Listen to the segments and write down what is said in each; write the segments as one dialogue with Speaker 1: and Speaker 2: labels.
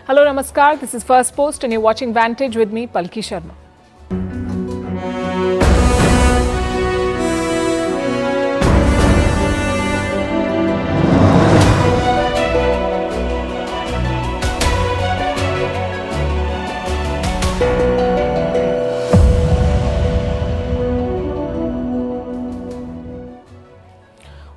Speaker 1: Hello, Namaskar. This is Firstpost and you're watching Vantage with me, Palki Sharma.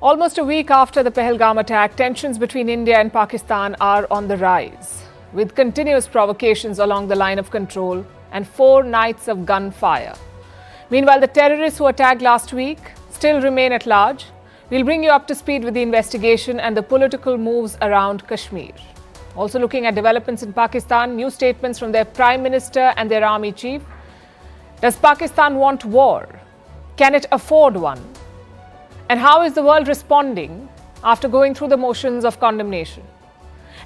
Speaker 1: Almost a week after the Pahalgam attack, tensions between India and Pakistan are on the rise, with continuous provocations along the line of control and 4 nights of gunfire. Meanwhile, the terrorists who attacked last week still remain at large. We'll bring you up to speed with the investigation and the political moves around Kashmir. Also looking at developments in Pakistan, new statements from their Prime Minister and their army chief. Does Pakistan want war? Can it afford one? And how is the world responding after going through the motions of condemnation?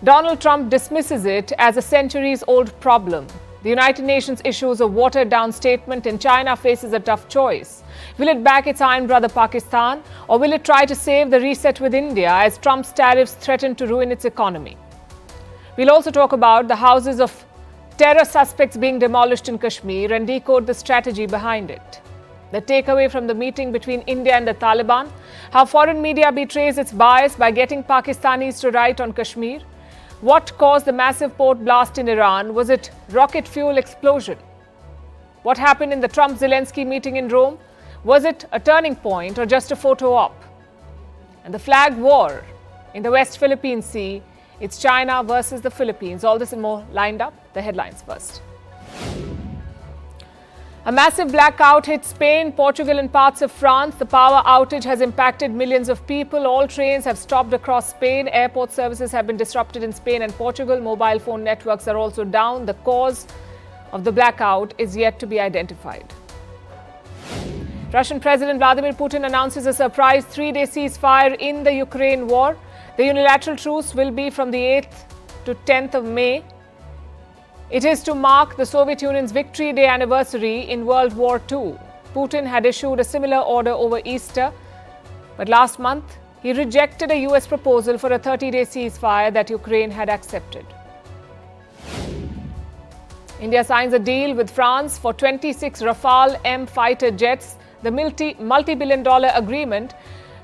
Speaker 1: Donald Trump dismisses it as a centuries-old problem. The United Nations issues a watered-down statement and China faces a tough choice. Will it back its iron brother Pakistan, or will it try to save the reset with India as Trump's tariffs threaten to ruin its economy? We'll also talk about the houses of terror suspects being demolished in Kashmir and decode the strategy behind it. The takeaway from the meeting between India and the Taliban, how foreign media betrays its bias by getting Pakistanis to write on Kashmir. What caused the massive port blast in Iran? Was it rocket fuel explosion? What happened in the Trump-Zelensky meeting in Rome? Was it a turning point or just a photo op? And the flag war in the West Philippine Sea, it's China versus the Philippines. All this and more lined up. The headlines first. A massive blackout hit Spain, Portugal and parts of France. The power outage has impacted millions of people. All trains have stopped across Spain. Airport services have been disrupted in Spain and Portugal. Mobile phone networks are also down. The cause of the blackout is yet to be identified. Russian President Vladimir Putin announces a surprise 3-day ceasefire in the Ukraine war. The unilateral truce will be from the 8th to 10th of May. It is to mark the Soviet Union's Victory Day anniversary in World War II. Putin had issued a similar order over Easter, but last month he rejected a US proposal for a 30-day ceasefire that Ukraine had accepted. India signs a deal with France for 26 Rafale M fighter jets. The multi-billion-dollar agreement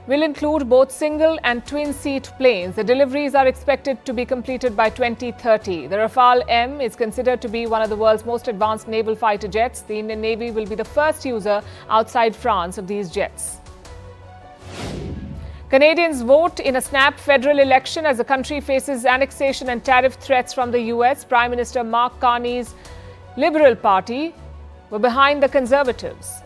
Speaker 1: will include both single and twin-seat planes. The deliveries are expected to be completed by 2030. The Rafale M is considered to be one of the world's most advanced naval fighter jets. The Indian Navy will be the first user outside France of these jets. Canadians vote in a snap federal election as the country faces annexation and tariff threats from the US. Prime Minister Mark Carney's Liberal Party were behind the Conservatives.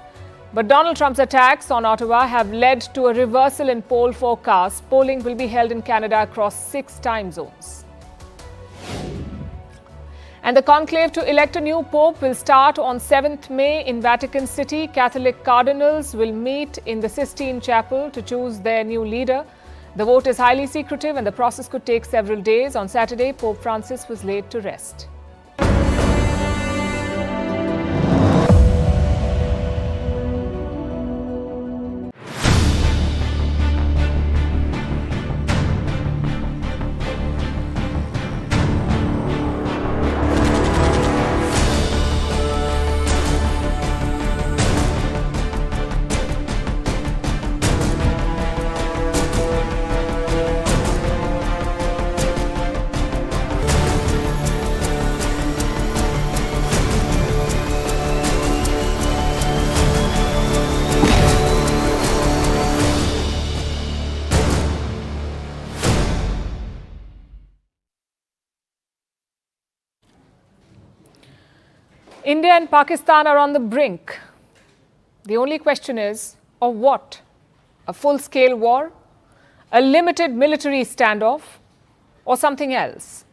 Speaker 1: But Donald Trump's attacks on Ottawa have led to a reversal in poll forecasts. Polling will be held in Canada across 6 time zones. And the conclave to elect a new pope will start on 7th May in Vatican City. Catholic cardinals will meet in the Sistine Chapel to choose their new leader. The vote is highly secretive and the process could take several days. On Saturday, Pope Francis was laid to rest. India and Pakistan are on the brink. The only question is, of what? A full-scale war? A limited military standoff? Or something else?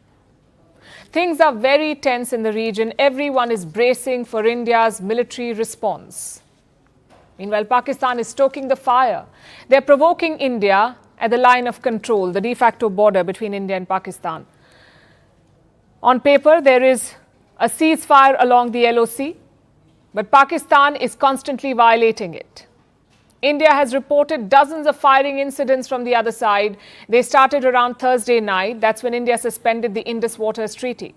Speaker 1: Things are very tense in the region. Everyone is bracing for India's military response. Meanwhile, Pakistan is stoking the fire. They're provoking India at the line of control, the de facto border between India and Pakistan. On paper, there is a ceasefire along the LoC, but Pakistan is constantly violating it. India has reported dozens of firing incidents from the other side. They started around Thursday night. That's when India suspended the Indus Waters Treaty.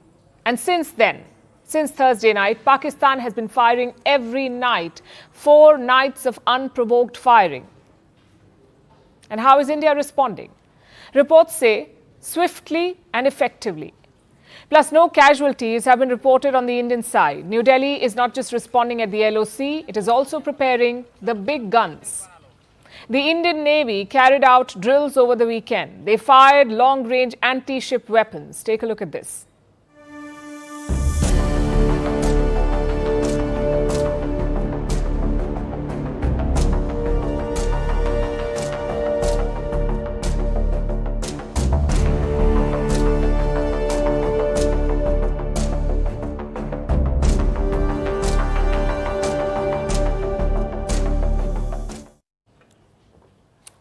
Speaker 1: And since then, since Thursday night, Pakistan has been firing every night, 4 nights of unprovoked firing. And how is India responding? Reports say swiftly and effectively. Plus, no casualties have been reported on the Indian side. New Delhi is not just responding at the LoC, it is also preparing the big guns. The Indian Navy carried out drills over the weekend. They fired long-range anti-ship weapons. Take a look at this.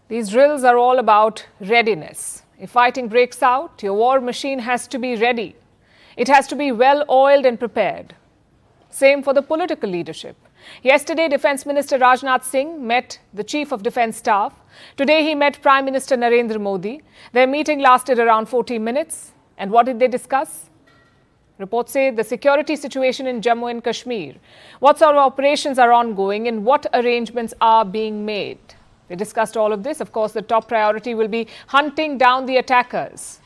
Speaker 1: These drills are all about readiness. If fighting breaks out, your war machine has to be ready. It has to be well-oiled and prepared. Same for the political leadership. Yesterday, Defence Minister Rajnath Singh met the Chief of Defence Staff. Today, he met Prime Minister Narendra Modi. Their meeting lasted around 40 minutes. And what did they discuss? Reports say the security situation in Jammu and Kashmir, what sort of operations are ongoing and what arrangements are being made. They discussed all of this. Of course, the top priority will be hunting down the attackers.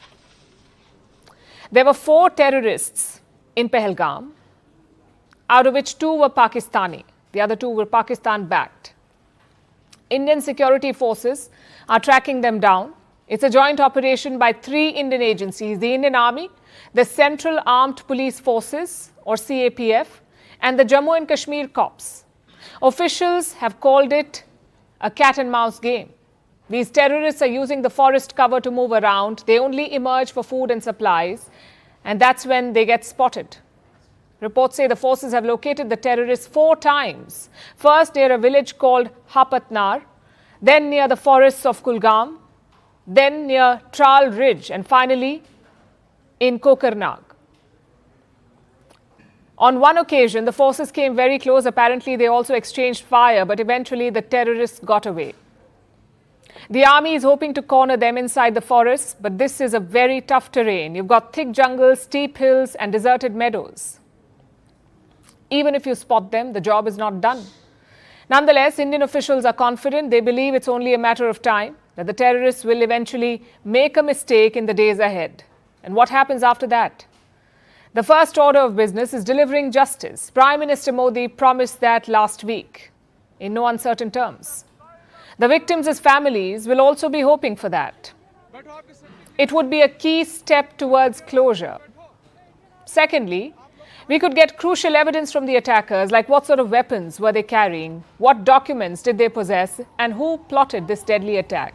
Speaker 1: There were 4 terrorists in Pahalgam, out of which 2 were Pakistani. The other 2 were Pakistan-backed. Indian security forces are tracking them down. It's a joint operation by 3 Indian agencies, the Indian Army, the Central Armed Police Forces, or CAPF, and the Jammu and Kashmir Corps. Officials have called it a cat-and-mouse game. These terrorists are using the forest cover to move around. They only emerge for food and supplies, and that's when they get spotted. Reports say the forces have located the terrorists 4 times. First near a village called Hapatnar, then near the forests of Kulgam, then near Tral Ridge, and finally in Kokarnag. On one occasion, the forces came very close. Apparently, they also exchanged fire, but eventually the terrorists got away. The army is hoping to corner them inside the forests, but this is a very tough terrain. You've got thick jungles, steep hills, and deserted meadows. Even if you spot them, the job is not done. Nonetheless, Indian officials are confident. They believe it's only a matter of time, that the terrorists will eventually make a mistake in the days ahead. And what happens after that? The first order of business is delivering justice. Prime Minister Modi promised that last week, in no uncertain terms. The victims' families will also be hoping for that. It would be a key step towards closure. Secondly, we could get crucial evidence from the attackers, like what sort of weapons were they carrying, what documents did they possess, and who plotted this deadly attack.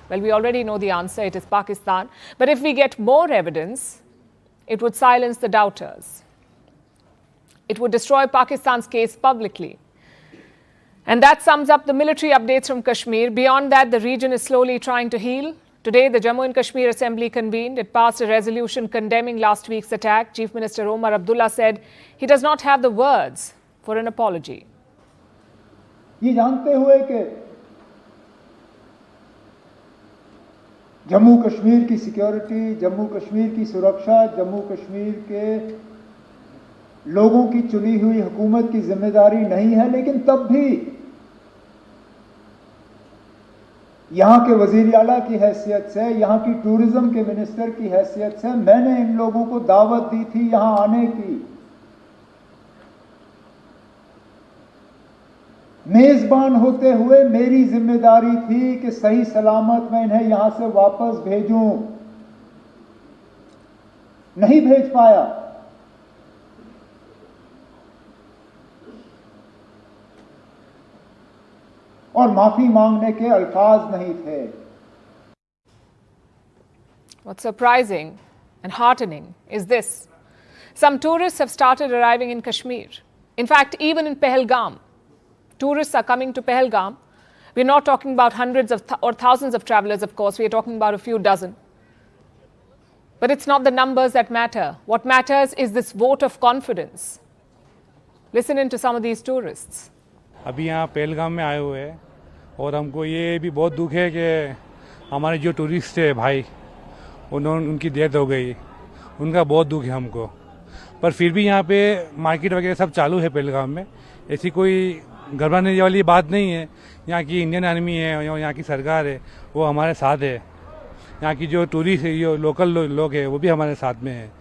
Speaker 1: Well, we already know the answer. It is Pakistan. But if we get more evidence, it would silence the doubters. It would destroy Pakistan's case publicly. And that sums up the military updates from Kashmir. Beyond that, the region is slowly trying to heal. Today, the Jammu and Kashmir Assembly convened. It passed a resolution condemning last week's attack. Chief Minister Omar Abdullah said he does not have the words for an apology.
Speaker 2: ये जानते हुए कि जम्मू कश्मीर की security, Jammu Kashmir की सुरक्षा, जम्मू कश्मीर के लोगों की चुनी हुई हुकूमत की जिम्मेदारी नहीं है, लेकिन तब भी यहाँ के वजीर आला की हैसियत से, यहाँ की टूरिज्म के मिनिस्टर की हैसियत से मैंने इन लोगों को दावत दी थी यहाँ आने की। मेजबान होते हुए मेरी जिम्मेदारी थी कि सही सलामत मैं इन्हें यहां से वापस भेजूं। नहीं भेज पाया। और माफी मांगने के अल्फाज नहीं थे।
Speaker 1: What's surprising and heartening is this. Some tourists have started arriving in Kashmir. In fact, even in Pahalgam, tourists are coming to Pahalgam. We're not talking about hundreds or thousands of travelers, of course. We're talking about a few dozen. But it's not the numbers that matter. What matters is this vote of confidence. Listen in to some of these tourists.
Speaker 3: अभी यहाँ पहलगाम में आए हुए हैं और हमको ये भी बहुत दुख है कि हमारे जो टूरिस्ट थे भाई उनकी डेथ हो गई। उनका बहुत दुख है हमको। पर फिर भी यहाँ पे मार्केट वगैरह सब चालू है पहलगाम में। ऐसी कोई घबराने वाली बात नहीं है। यहाँ की इंडियन आर्मी है, यहाँ की सरकार है, वो हमारे साथ है। यहाँ की जो टूरिस्ट है, जो लोकल लोग हैं, वो भी हमारे साथ में है।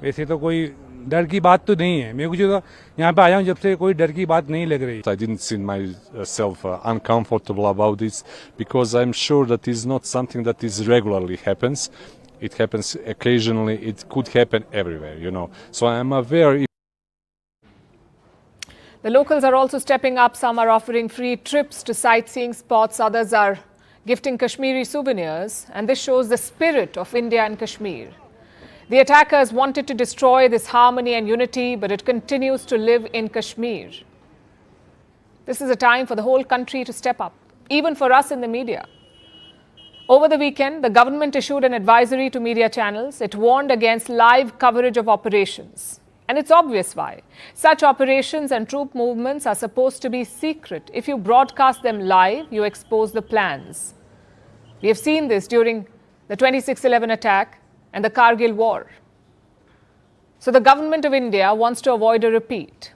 Speaker 3: वैसे तो कोई डर की बात तो नहीं है। मेरे को जो यहाँ पे आया हूँ जब से कोई डर की बात नहीं लग रही।
Speaker 4: I didn't see myself uncomfortable about this because I'm sure that is not something that is regularly happens. It happens occasionally. It could happen everywhere, you know. So I'm aware.
Speaker 1: The locals are also stepping up. Some are offering free trips to sightseeing spots. Others are gifting Kashmiri souvenirs. And this shows the spirit of India and Kashmir. The attackers wanted to destroy this harmony and unity, but it continues to live in Kashmir. This is a time for the whole country to step up, even for us in the media. Over the weekend, the government issued an advisory to media channels. It warned against live coverage of operations. And it's obvious why. Such operations and troop movements are supposed to be secret. If you broadcast them live, you expose the plans. We have seen this during the 26/11 attack and the Kargil war. So the government of India wants to avoid a repeat.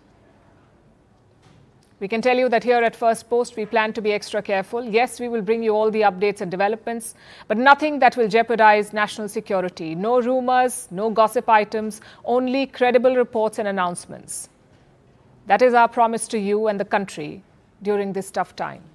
Speaker 1: We can tell you that here at Firstpost, we plan to be extra careful. Yes, we will bring you all the updates and developments, but nothing that will jeopardize national security. No rumors, no gossip items, only credible reports and announcements. That is our promise to you and the country during this tough time.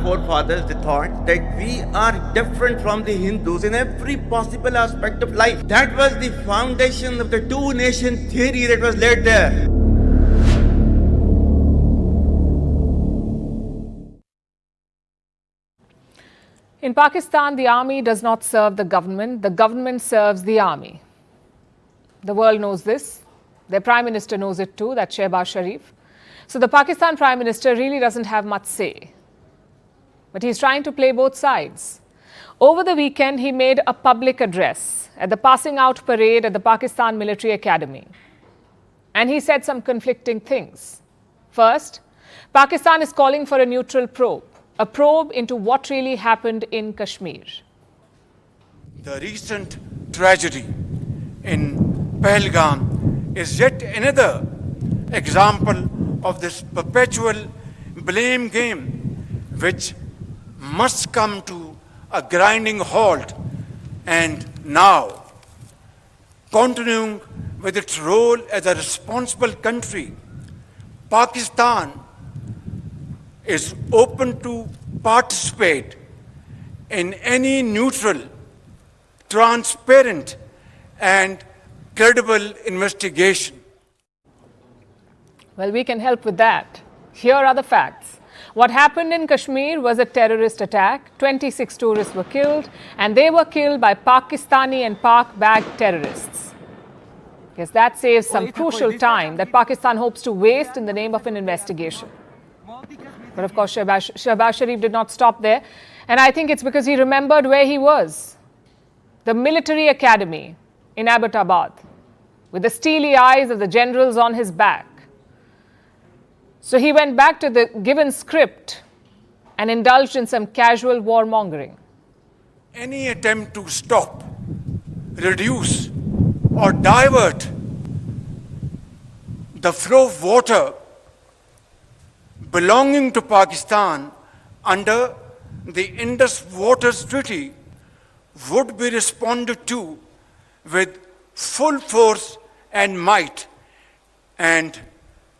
Speaker 5: Forefathers, they thought that we are different from the Hindus in every possible aspect of life. That was the foundation of the two-nation theory that was laid there.
Speaker 1: In Pakistan, the army does not serve the government serves the army. The world knows this. Their Prime Minister knows it too, that's Shehbaz Sharif. So the Pakistan Prime Minister really doesn't have much say. But he's trying to play both sides. Over the weekend, he made a public address at the passing out parade at the Pakistan Military Academy. And he said some conflicting things. First, Pakistan is calling for a neutral probe, a probe into what really happened in Kashmir.
Speaker 6: The recent tragedy in Pahalgam is yet another example of this perpetual blame game, which must come to a grinding halt. And now, continuing with its role as a responsible country, Pakistan is open to participate in any neutral, transparent, and credible investigation.
Speaker 1: Well, we can help with that. Here are the facts. What happened in Kashmir was a terrorist attack. 26 tourists were killed, and they were killed by Pakistani and Pak-backed terrorists. Yes, that saves some crucial time that Pakistan hopes to waste in the name of an investigation. But of course, Shehbaz Sharif did not stop there. And I think it's because he remembered where he was. The military academy in Abbottabad, with the steely eyes of the generals on his back. So he went back to the given script and indulged in some casual warmongering.
Speaker 6: Any attempt to stop, reduce, or divert the flow of water belonging to Pakistan under the Indus Waters Treaty would be responded to with full force and might, and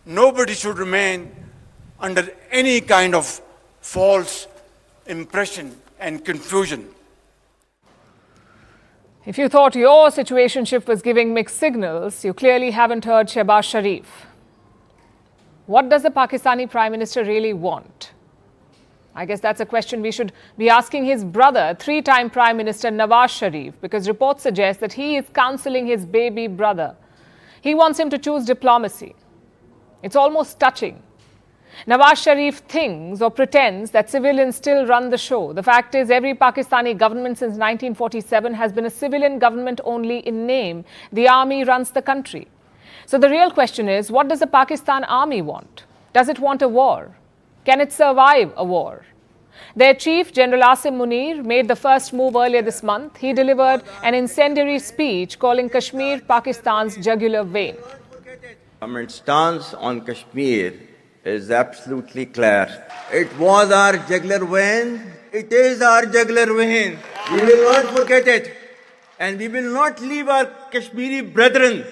Speaker 6: nobody should remain under any kind of false impression and confusion.
Speaker 1: If you thought your situationship was giving mixed signals, you clearly haven't heard Shehbaz Sharif. What does the Pakistani Prime Minister really want? I guess that's a question we should be asking his brother, three-time Prime Minister Nawaz Sharif, because reports suggest that he is counseling his baby brother. He wants him to choose diplomacy. It's almost touching. Nawaz Sharif thinks or pretends that civilians still run the show. The fact is, every Pakistani government since 1947 has been a civilian government only in name. The army runs the country. So the real question is, what does the Pakistan army want? Does it want a war? Can it survive a war? Their chief, General Asim Munir, made the first move earlier this month. He delivered an incendiary speech calling Kashmir Pakistan's jugular vein.
Speaker 5: Government stance on Kashmir is absolutely clear. It was our jugular vein. It is our jugular vein. We will not forget it. And we will not leave our Kashmiri brethren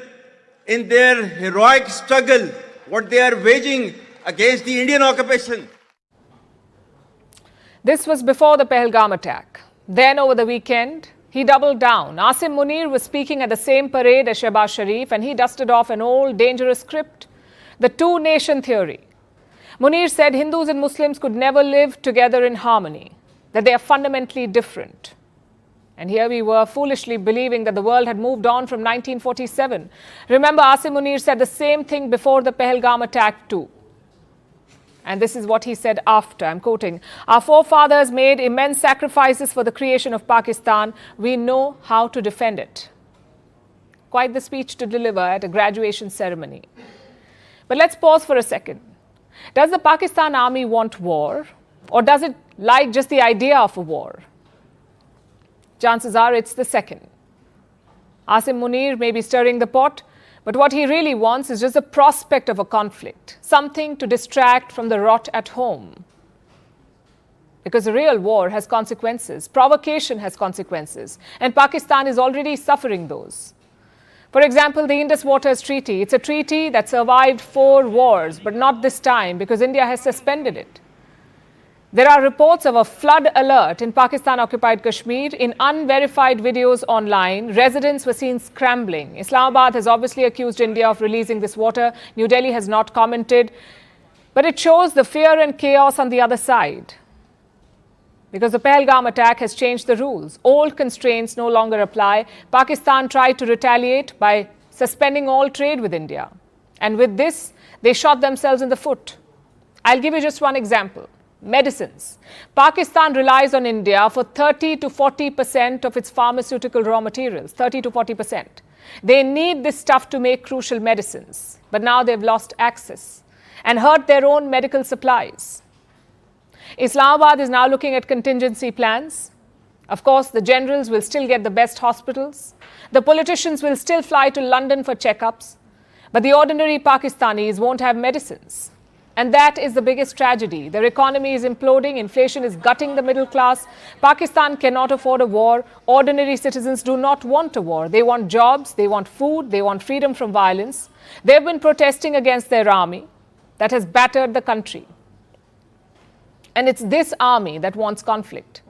Speaker 5: in their heroic struggle, what they are waging against the Indian occupation.
Speaker 1: This was before the Pahalgam attack. Then over the weekend, he doubled down. Asim Munir was speaking at the same parade as Shehbaz Sharif, and he dusted off an old dangerous script, the two-nation theory. Munir said Hindus and Muslims could never live together in harmony, that they are fundamentally different. And here we were foolishly believing that the world had moved on from 1947. Remember, Asim Munir said the same thing before the Pahalgam attack too. And this is what he said after, I'm quoting, "Our forefathers made immense sacrifices for the creation of Pakistan. We know how to defend it." Quite the speech to deliver at a graduation ceremony. But let's pause for a second. Does the Pakistan army want war? Or does it like just the idea of a war? Chances are it's the second. Asim Munir may be stirring the pot, but what he really wants is just the prospect of a conflict, something to distract from the rot at home. Because a real war has consequences, provocation has consequences, and Pakistan is already suffering those. For example, the Indus Waters Treaty. It's a treaty that survived 4 wars, but not this time because India has suspended it. There are reports of a flood alert in Pakistan-occupied Kashmir. In unverified videos online, residents were seen scrambling. Islamabad has obviously accused India of releasing this water. New Delhi has not commented. But it shows the fear and chaos on the other side. Because the Pahalgam attack has changed the rules. Old constraints no longer apply. Pakistan tried to retaliate by suspending all trade with India. And with this, they shot themselves in the foot. I'll give you just one example. Medicines. Pakistan relies on India for 30 to 40% of its pharmaceutical raw materials, 30 to 40%. They need this stuff to make crucial medicines, but now they've lost access and hurt their own medical supplies. Islamabad is now looking at contingency plans. Of course, the generals will still get the best hospitals. The politicians will still fly to London for checkups, but the ordinary Pakistanis won't have medicines. And that is the biggest tragedy. Their economy is imploding, inflation is gutting the middle class. Pakistan cannot afford a war. Ordinary citizens do not want a war. They want jobs, they want food, they want freedom from violence. They've been protesting against their army that has battered the country. And it's this army that wants conflict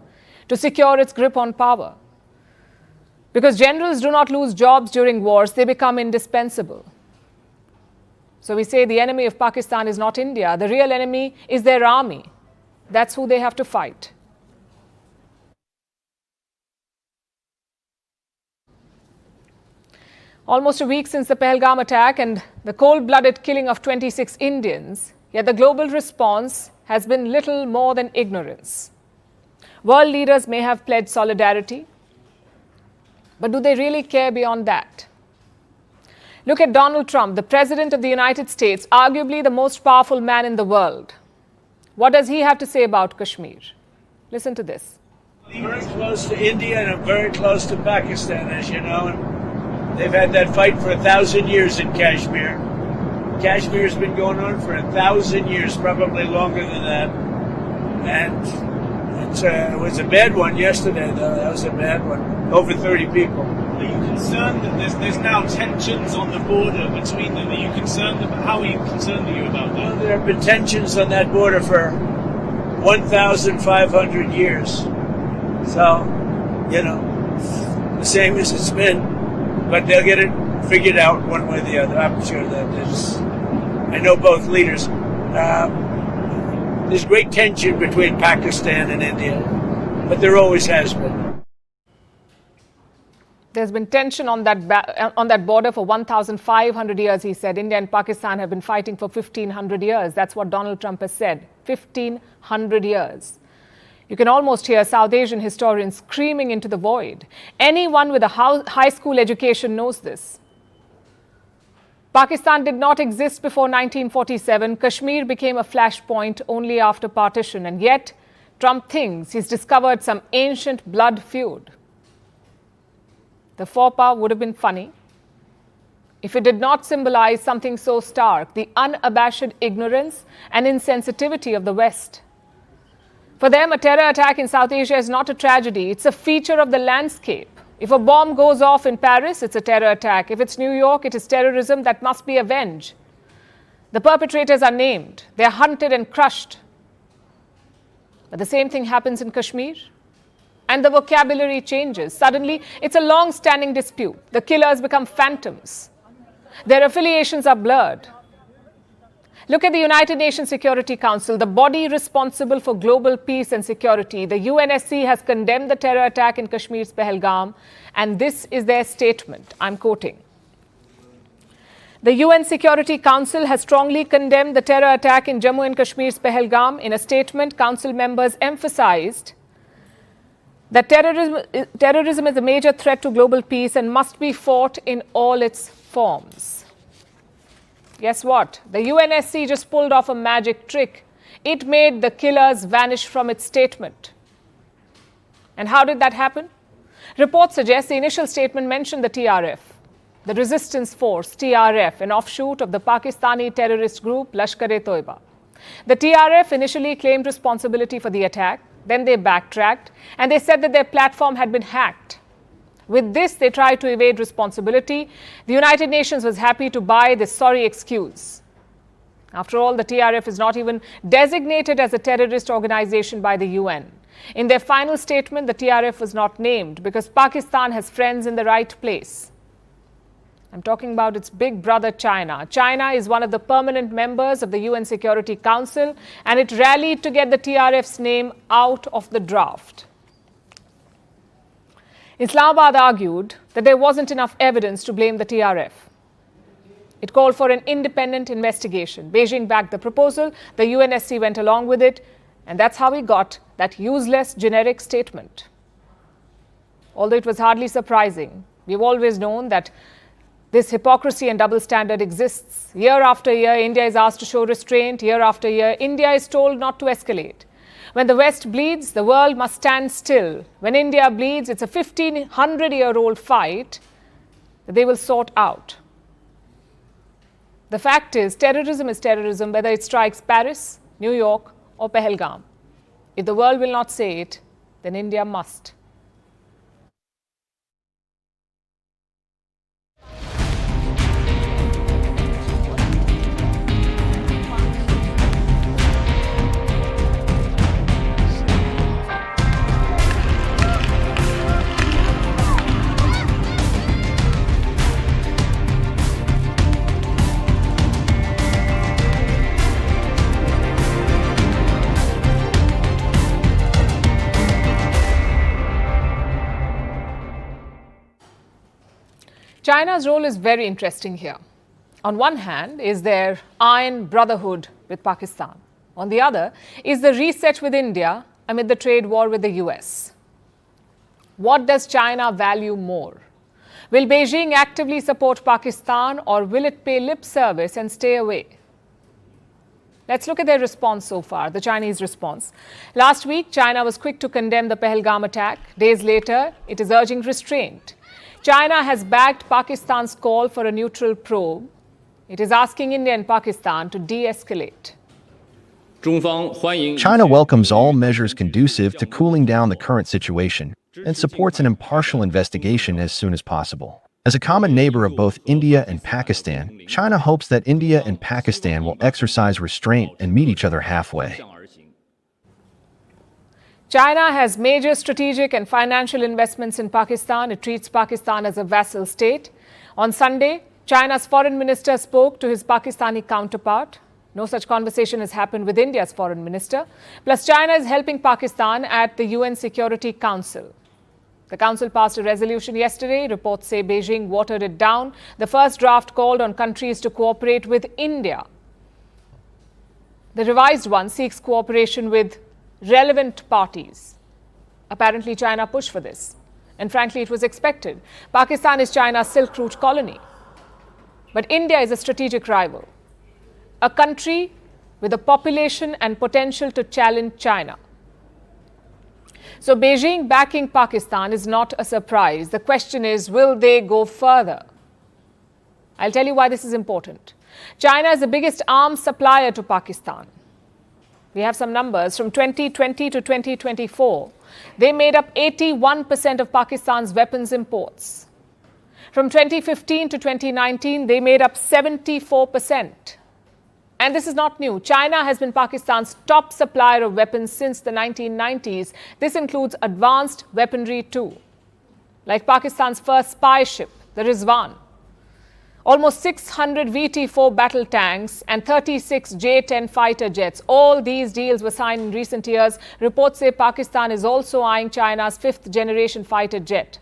Speaker 1: to secure its grip on power. Because generals do not lose jobs during wars, they become indispensable. So we say the enemy of Pakistan is not India. The real enemy is their army. That's who they have to fight. Almost a week since the Pahalgam attack and the cold-blooded killing of 26 Indians, yet the global response has been little more than ignorance. World leaders may have pledged solidarity, but do they really care beyond that? Look at Donald Trump, the President of the United States, arguably the most powerful man in the world. What does he have to say about Kashmir? Listen to this.
Speaker 7: I'm very close to India and I'm very close to Pakistan, as you know. And they've had that fight for 1,000 years in Kashmir. Kashmir's been going on for 1,000 years, probably longer than that. And it was a bad one yesterday, though. That was a bad one. Over 30 people.
Speaker 8: Are you concerned that there's now tensions on the border between them? Are you concerned about, how are you concerned are you about that?
Speaker 7: Well, there have been tensions on that border for 1,500 years. So, you know, the same as it's been. But they'll get it figured out one way or the other. I'm sure that there's, I know both leaders. There's great tension between Pakistan and India, but there always has been.
Speaker 1: There's been tension on that border for 1,500 years, he said. India and Pakistan have been fighting for 1,500 years. That's what Donald Trump has said. 1,500 years. You can almost hear South Asian historians screaming into the void. Anyone with a high school education knows this. Pakistan did not exist before 1947. Kashmir became a flashpoint only after partition. And yet, Trump thinks he's discovered some ancient blood feud. The faux pas would have been funny if it did not symbolize something so stark, the unabashed ignorance and insensitivity of the West. For them, a terror attack in South Asia is not a tragedy. It's a feature of the landscape. If a bomb goes off in Paris, it's a terror attack. If it's New York, it is terrorism that must be avenged. The perpetrators are named. They are hunted and crushed. But the same thing happens in Kashmir. And the vocabulary changes. Suddenly, it's a long-standing dispute. The killers become phantoms. Their affiliations are blurred. Look at the United Nations Security Council, the body responsible for global peace and security. The UNSC has condemned the terror attack in Kashmir's Pahalgam, and this is their statement. I'm quoting. The UN Security Council has strongly condemned the terror attack in Jammu and Kashmir's Pahalgam. In a statement, Council members emphasized that terrorism is a major threat to global peace and must be fought in all its forms. Guess what? The UNSC just pulled off a magic trick. It made the killers vanish from its statement. And how did that happen? Reports suggest the initial statement mentioned the TRF, the resistance force, TRF, an offshoot of the Pakistani terrorist group Lashkar-e-Toiba. The TRF initially claimed responsibility for the attack. Then they backtracked and they said that their platform had been hacked. With this, they tried to evade responsibility. The United Nations was happy to buy this sorry excuse. After all, the TRF is not even designated as a terrorist organization by the UN. In their final statement, the TRF was not named because Pakistan has friends in the right place. I'm talking about its big brother China. China is one of the permanent members of the UN Security Council, and it rallied to get the TRF's name out of the draft. Islamabad argued that there wasn't enough evidence to blame the TRF. It called for an independent investigation. Beijing backed the proposal. The UNSC went along with it, and that's how we got that useless generic statement. Although it was hardly surprising, we've always known that this hypocrisy and double standard exists. Year after year, India is asked to show restraint. Year after year, India is told not to escalate. When the West bleeds, the world must stand still. When India bleeds, it's a 1,500-year-old fight that they will sort out. The fact is terrorism, whether it strikes Paris, New York, or Pahalgam. If the world will not say it, then India must. China's role is very interesting here. On one hand is their iron brotherhood with Pakistan. On the other is the reset with India amid the trade war with the US. What does China value more? Will Beijing actively support Pakistan, or will it pay lip service and stay away? Let's look at their response so far, the Chinese response. Last week, China was quick to condemn the Pahalgam attack. Days later, it is urging restraint. China has backed Pakistan's call for a neutral probe. It is asking India and Pakistan to de-escalate.
Speaker 9: China welcomes all measures conducive to cooling down the current situation and supports an impartial investigation as soon as possible. As a common neighbor of both India and Pakistan, China hopes that India and Pakistan will exercise restraint and meet each other halfway.
Speaker 1: China has major strategic and financial investments in Pakistan. It treats Pakistan as a vassal state. On Sunday, China's foreign minister spoke to his Pakistani counterpart. No such conversation has happened with India's foreign minister. Plus, China is helping Pakistan at the UN Security Council. The Council passed a resolution yesterday. Reports say Beijing watered it down. The first draft called on countries to cooperate with India. The revised one seeks cooperation with relevant parties. Apparently, China pushed for this. And frankly, it was expected. Pakistan is China's Silk Route colony. But India is a strategic rival. A country with a population and potential to challenge China. So Beijing backing Pakistan is not a surprise. The question is, will they go further? I'll tell you why this is important. China is the biggest arms supplier to Pakistan. We have some numbers. From 2020 to 2024, they made up 81% of Pakistan's weapons imports. From 2015 to 2019, they made up 74%. And this is not new. China has been Pakistan's top supplier of weapons since the 1990s. This includes advanced weaponry too, like Pakistan's first spy ship, the Rizwan. Almost 600 VT-4 battle tanks and 36 J-10 fighter jets. All these deals were signed in recent years. Reports say Pakistan is also eyeing China's fifth-generation fighter jet.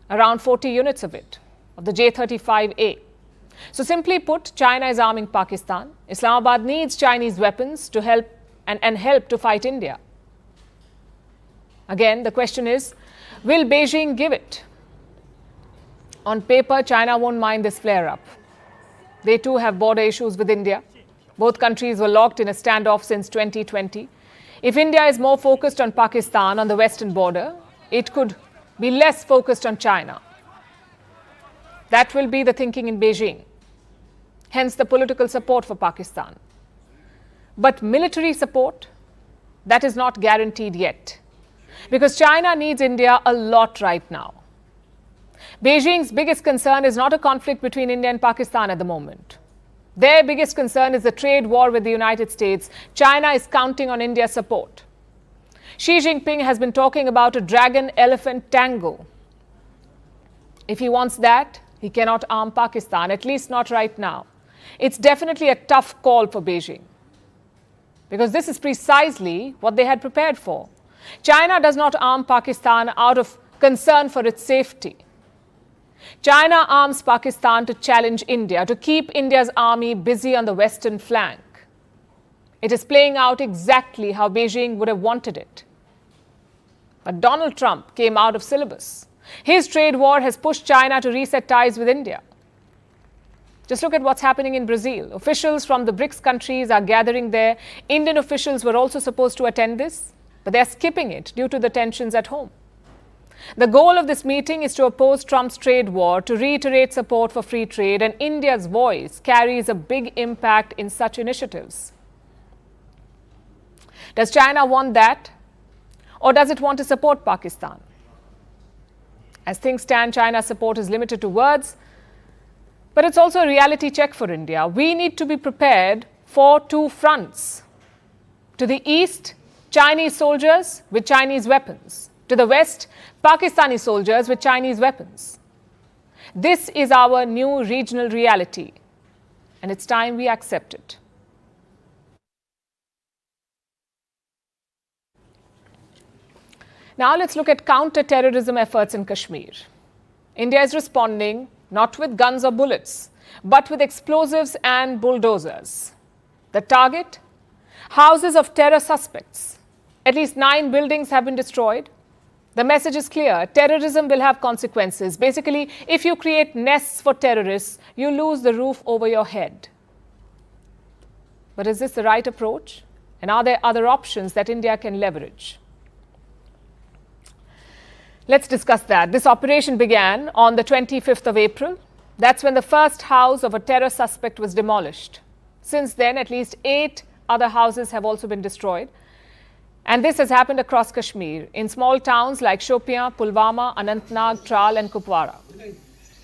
Speaker 1: Around 40 units of it, of the J-35A. So simply put, China is arming Pakistan. Islamabad needs Chinese weapons to help and help to fight India. Again, the question is, will Beijing give it? On paper, China won't mind this flare-up. They too have border issues with India. Both countries were locked in a standoff since 2020. If India is more focused on Pakistan on the western border, it could be less focused on China. That will be the thinking in Beijing. Hence the political support for Pakistan. But military support, that is not guaranteed yet. Because China needs India a lot right now. Beijing's biggest concern is not a conflict between India and Pakistan at the moment. Their biggest concern is the trade war with the United States. China is counting on India's support. Xi Jinping has been talking about a dragon-elephant tango. If he wants that, he cannot arm Pakistan, at least not right now. It's definitely a tough call for Beijing, because this is precisely what they had prepared for. China does not arm Pakistan out of concern for its safety. China arms Pakistan to challenge India, to keep India's army busy on the western flank. It is playing out exactly how Beijing would have wanted it. But Donald Trump came out of syllabus. His trade war has pushed China to reset ties with India. Just look at what's happening in Brazil. Officials from the BRICS countries are gathering there. Indian officials were also supposed to attend this, but they're skipping it due to the tensions at home. The goal of this meeting is to oppose Trump's trade war, to reiterate support for free trade, and India's voice carries a big impact in such initiatives. Does China want that, or does it want to support Pakistan? As things stand, China's support is limited to words, but it's also a reality check for India. We need to be prepared for two fronts. To the east, Chinese soldiers with Chinese weapons. To the west, Pakistani soldiers with Chinese weapons. This is our new regional reality, and it's time we accept it. Now let's look at counter-terrorism efforts in Kashmir. India is responding not with guns or bullets, but with explosives and bulldozers. The target? Houses of terror suspects. At least 9 buildings have been destroyed. The message is clear. Terrorism will have consequences. Basically, if you create nests for terrorists, you lose the roof over your head. But is this the right approach? And are there other options that India can leverage? Let's discuss that. This operation began on the 25th of April. That's when the first house of a terror suspect was demolished. Since then, at least 8 other houses have also been destroyed. And this has happened across Kashmir, in small towns like Shopian, Pulwama, Anantnag, Tral and Kupwara.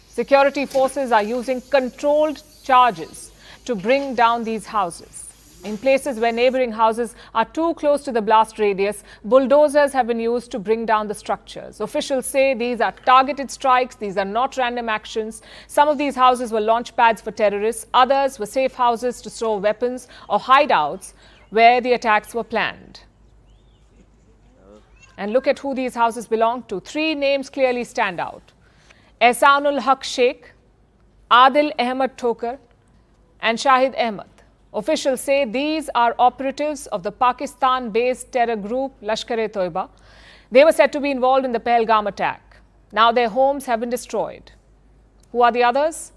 Speaker 1: Security forces are using controlled charges to bring down these houses. In places where neighboring houses are too close to the blast radius, bulldozers have been used to bring down the structures. Officials say these are targeted strikes, these are not random actions. Some of these houses were launch pads for terrorists, others were safe houses to store weapons or hideouts where the attacks were planned. And look at who these houses belong to. Three names clearly stand out: Ehsanul Haq Sheikh, Adil Ahmed Thokar, and Shahid Ahmed. Officials say these are operatives of the Pakistan-based terror group Lashkar-e-Toiba. They were said to be involved in the Pahalgam attack. Now their homes have been destroyed. Who are the others?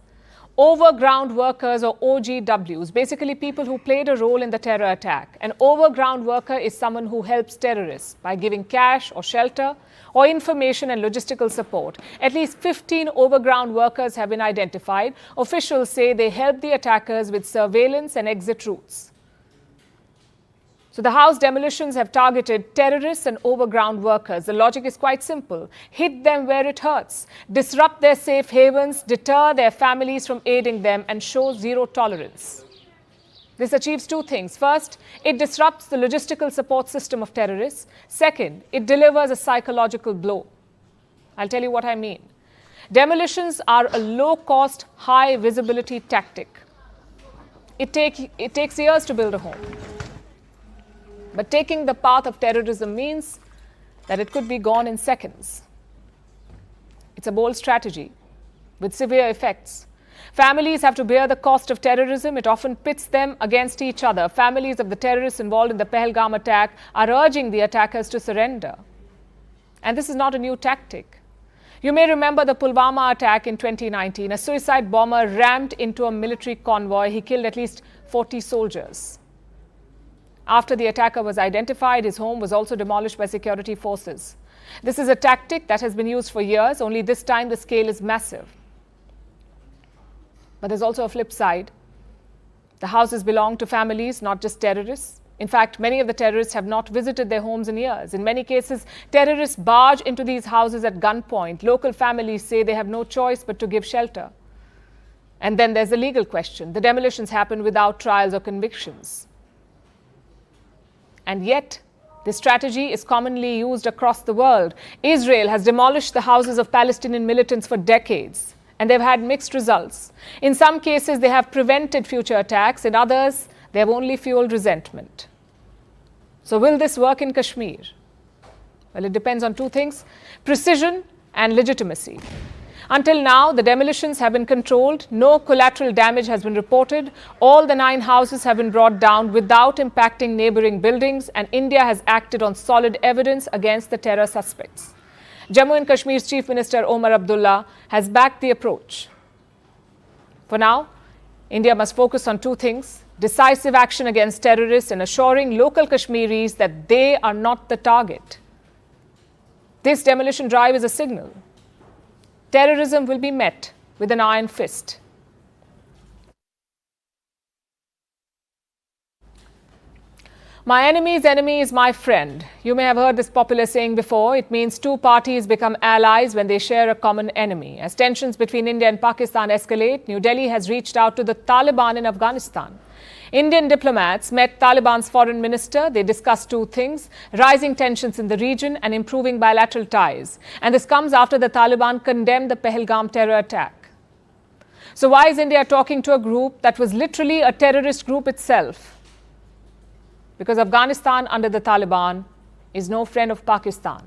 Speaker 1: Overground workers, or OGWs, basically people who played a role in the terror attack. An overground worker is someone who helps terrorists by giving cash or shelter or information and logistical support. At least 15 overground workers have been identified. Officials say they helped the attackers with surveillance and exit routes. So the house demolitions have targeted terrorists and overground workers. The logic is quite simple: hit them where it hurts, disrupt their safe havens, deter their families from aiding them, and show zero tolerance. This achieves two things. First, it disrupts the logistical support system of terrorists. Second, it delivers a psychological blow. I'll tell you what I mean. Demolitions are a low-cost, high-visibility tactic. It takes years to build a home. But taking the path of terrorism means that it could be gone in seconds. It's a bold strategy with severe effects. Families have to bear the cost of terrorism. It often pits them against each other. Families of the terrorists involved in the Pahalgam attack are urging the attackers to surrender. And this is not a new tactic. You may remember the Pulwama attack in 2019. A suicide bomber rammed into a military convoy. He killed at least 40 soldiers. After the attacker was identified, his home was also demolished by security forces. This is a tactic that has been used for years, only this time the scale is massive. But there's also a flip side. The houses belong to families, not just terrorists. In fact, many of the terrorists have not visited their homes in years. In many cases, terrorists barge into these houses at gunpoint. Local families say they have no choice but to give shelter. And then there's the legal question. The demolitions happen without trials or convictions. And yet, this strategy is commonly used across the world. Israel has demolished the houses of Palestinian militants for decades, and they've had mixed results. In some cases, they have prevented future attacks. In others, they have only fueled resentment. So will this work in Kashmir? Well, it depends on two things: precision and legitimacy. Until now, the demolitions have been controlled. No collateral damage has been reported. All the 9 houses have been brought down without impacting neighboring buildings, and India has acted on solid evidence against the terror suspects. Jammu and Kashmir's Chief Minister Omar Abdullah has backed the approach. For now, India must focus on two things: decisive action against terrorists and assuring local Kashmiris that they are not the target. This demolition drive is a signal. Terrorism will be met with an iron fist. My enemy's enemy is my friend. You may have heard this popular saying before. It means two parties become allies when they share a common enemy. As tensions between India and Pakistan escalate, New Delhi has reached out to the Taliban in Afghanistan. Indian diplomats met Taliban's foreign minister. They discussed two things: rising tensions in the region and improving bilateral ties. And this comes after the Taliban condemned the Pahalgam terror attack. So why is India talking to a group that was literally a terrorist group itself? Because Afghanistan under the Taliban is no friend of Pakistan.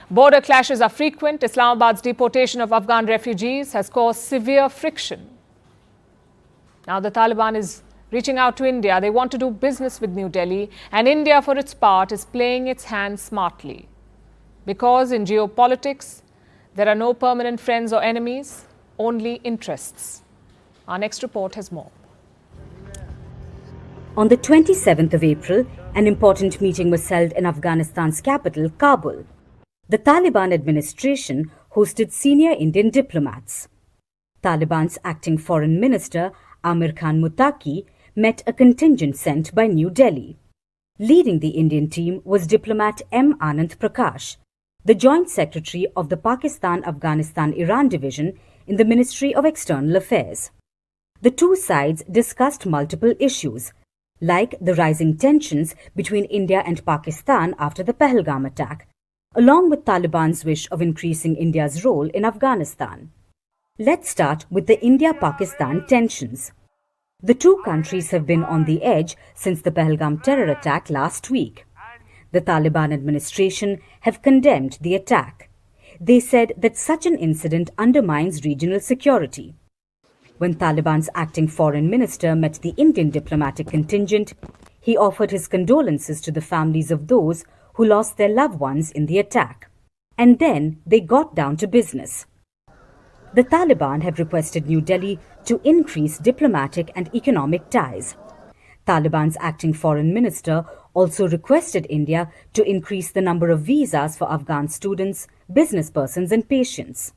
Speaker 1: Border clashes are frequent. Islamabad's deportation of Afghan refugees has caused severe friction. Now the Taliban is reaching out to India. They want to do business with New Delhi, and India, for its part, is playing its hand smartly. Because in geopolitics, there are no permanent friends or enemies, only interests. Our next report has more.
Speaker 10: On the 27th of April, an important meeting was held in Afghanistan's capital, Kabul. The Taliban administration hosted senior Indian diplomats. Taliban's acting foreign minister, Amir Khan Muttaqi, met a contingent sent by New Delhi. Leading the Indian team was diplomat M. Anand Prakash, the Joint Secretary of the Pakistan-Afghanistan-Iran Division in the Ministry of External Affairs. The two sides discussed multiple issues, like the rising tensions between India and Pakistan after the Pahalgam attack, along with Taliban's wish of increasing India's role in Afghanistan. Let's start with the India-Pakistan tensions. The two countries have been on the edge since the Pahalgam terror attack last week. The Taliban administration have condemned the attack. They said that such an incident undermines regional security. When Taliban's acting foreign minister met the Indian diplomatic contingent, he offered his condolences to the families of those who lost their loved ones in the attack. And then they got down to business. The Taliban have requested New Delhi to increase diplomatic and economic ties. Taliban's acting foreign minister also requested India to increase the number of visas for Afghan students, business persons and patients.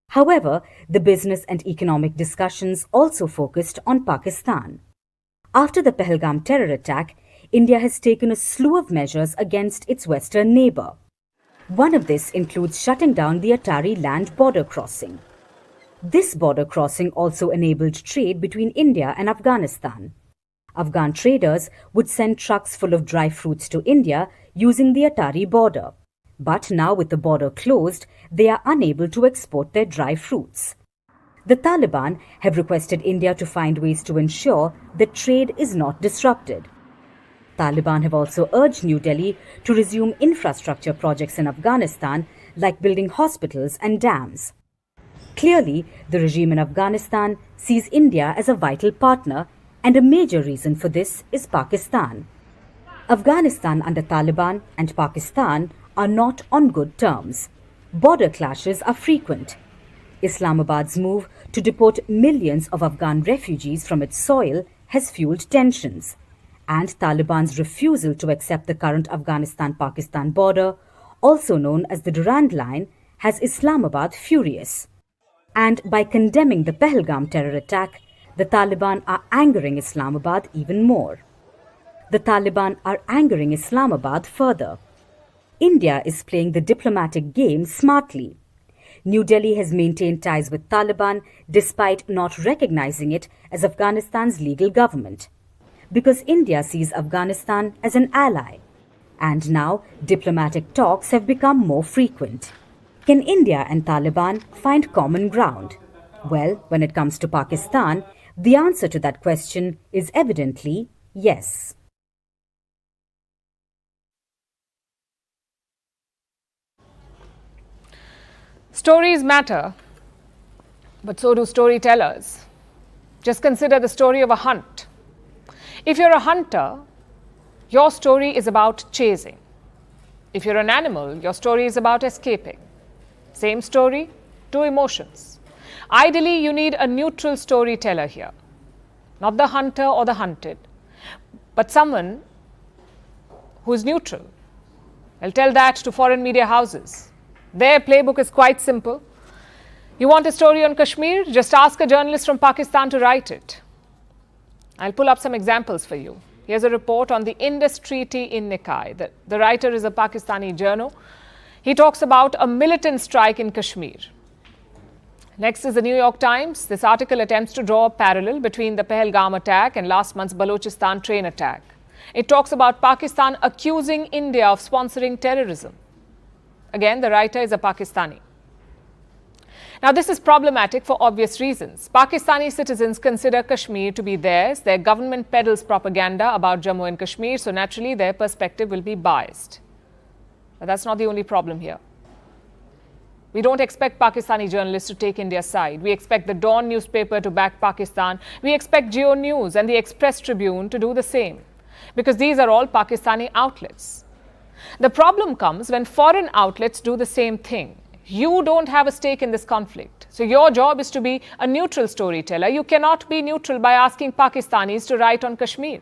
Speaker 10: However, the business and economic discussions also focused on Pakistan. After the Pahalgam terror attack, India has taken a slew of measures against its western neighbour. One of this includes shutting down the Atari land border crossing. This border crossing also enabled trade between India and Afghanistan. Afghan traders would send trucks full of dry fruits to India using the Atari border. But now with the border closed, they are unable to export their dry fruits. The Taliban have requested India to find ways to ensure that trade is not disrupted. Taliban have also urged New Delhi to resume infrastructure projects in Afghanistan like building hospitals and dams. Clearly, the regime in Afghanistan sees India as a vital partner, and a major reason for this is Pakistan. Afghanistan under Taliban and Pakistan are not on good terms. Border clashes are frequent. Islamabad's move to deport millions of Afghan refugees from its soil has fueled tensions. And Taliban's refusal to accept the current Afghanistan-Pakistan border, also known as the Durand Line, has Islamabad furious. And by condemning the Pahalgam terror attack, the Taliban are angering Islamabad even more. The Taliban are angering Islamabad further. India is playing the diplomatic game smartly. New Delhi has maintained ties with Taliban despite not recognizing it as Afghanistan's legal government, because India sees Afghanistan as an ally. And now diplomatic talks have become more frequent. Can India and Taliban find common ground? Well, when it comes to Pakistan, the answer to that question is evidently yes.
Speaker 1: Stories matter, but so do storytellers. Just consider the story of a hunt. If you're a hunter, your story is about chasing. If you're an animal, your story is about escaping. Same story, two emotions. Ideally, you need a neutral storyteller here. Not the hunter or the hunted, but someone who's neutral. I'll tell that to foreign media houses. Their playbook is quite simple. You want a story on Kashmir? Just ask a journalist from Pakistan to write it. I'll pull up some examples for you. Here's a report on the Indus Treaty in Nikai. The writer is a Pakistani journal. He talks about a militant strike in Kashmir. Next is the New York Times. This article attempts to draw a parallel between the Pahalgam attack and last month's Balochistan train attack. It talks about Pakistan accusing India of sponsoring terrorism. Again, the writer is a Pakistani. Now, this is problematic for obvious reasons. Pakistani citizens consider Kashmir to be theirs. Their government peddles propaganda about Jammu and Kashmir, so naturally their perspective will be biased. But that's not the only problem here. We don't expect Pakistani journalists to take India's side. We expect the Dawn newspaper to back Pakistan. We expect Geo News and the Express Tribune to do the same, because these are all Pakistani outlets. The problem comes when foreign outlets do the same thing. You don't have a stake in this conflict. So your job is to be a neutral storyteller. You cannot be neutral by asking Pakistanis to write on Kashmir.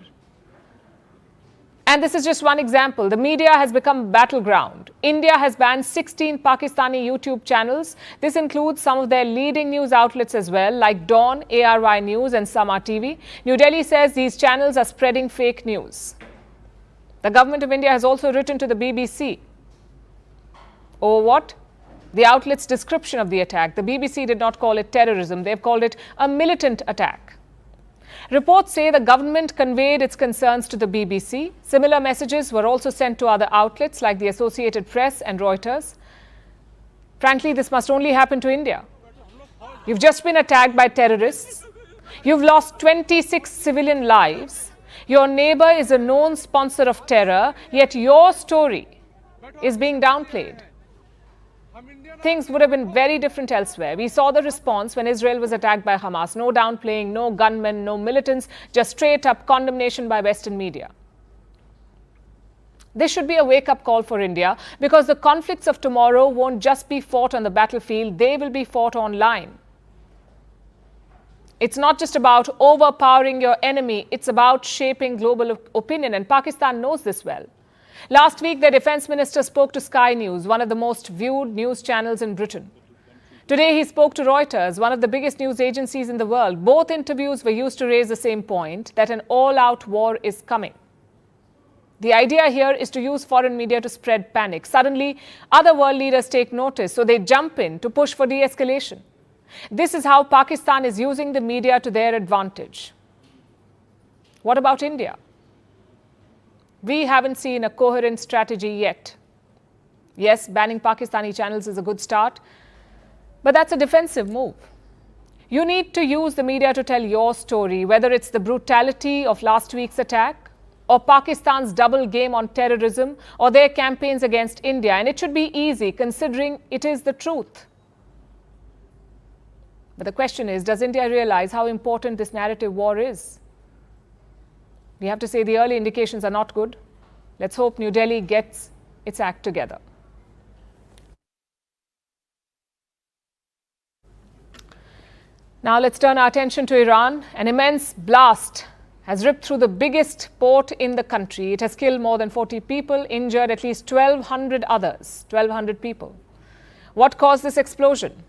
Speaker 1: And this is just one example. The media has become a battleground. India has banned 16 Pakistani YouTube channels. This includes some of their leading news outlets as well, like Dawn, ARY News and Sama TV. New Delhi says these channels are spreading fake news. The government of India has also written to the BBC. Over what? The outlet's description of the attack. The BBC did not call it terrorism. They've called it a militant attack. Reports say the government conveyed its concerns to the BBC. Similar messages were also sent to other outlets like the Associated Press and Reuters. Frankly, this must only happen to India. You've just been attacked by terrorists. You've lost 26 civilian lives. Your neighbor is a known sponsor of terror, yet your story is being downplayed. Things would have been very different elsewhere. We saw the response when Israel was attacked by Hamas. No downplaying, no gunmen, no militants, just straight up condemnation by Western media. This should be a wake-up call for India, because the conflicts of tomorrow won't just be fought on the battlefield, they will be fought online. It's not just about overpowering your enemy, it's about shaping global opinion, and Pakistan knows this well. Last week, their defense minister spoke to Sky News, one of the most viewed news channels in Britain. Today, he spoke to Reuters, one of the biggest news agencies in the world. Both interviews were used to raise the same point, that an all-out war is coming. The idea here is to use foreign media to spread panic. Suddenly, other world leaders take notice, so they jump in to push for de-escalation. This is how Pakistan is using the media to their advantage. What about India? We haven't seen a coherent strategy yet. Yes, banning Pakistani channels is a good start, but that's a defensive move. You need to use the media to tell your story, whether it's the brutality of last week's attack, or Pakistan's double game on terrorism, or their campaigns against India. And it should be easy, considering it is the truth. But the question is, does India realize how important this narrative war is? We have to say the early indications are not good. Let's hope New Delhi gets its act together. Now let's turn our attention to Iran. An immense blast has ripped through the biggest port in the country. It has killed more than 40 people, injured at least 1,200 others, 1,200 people. What caused this explosion?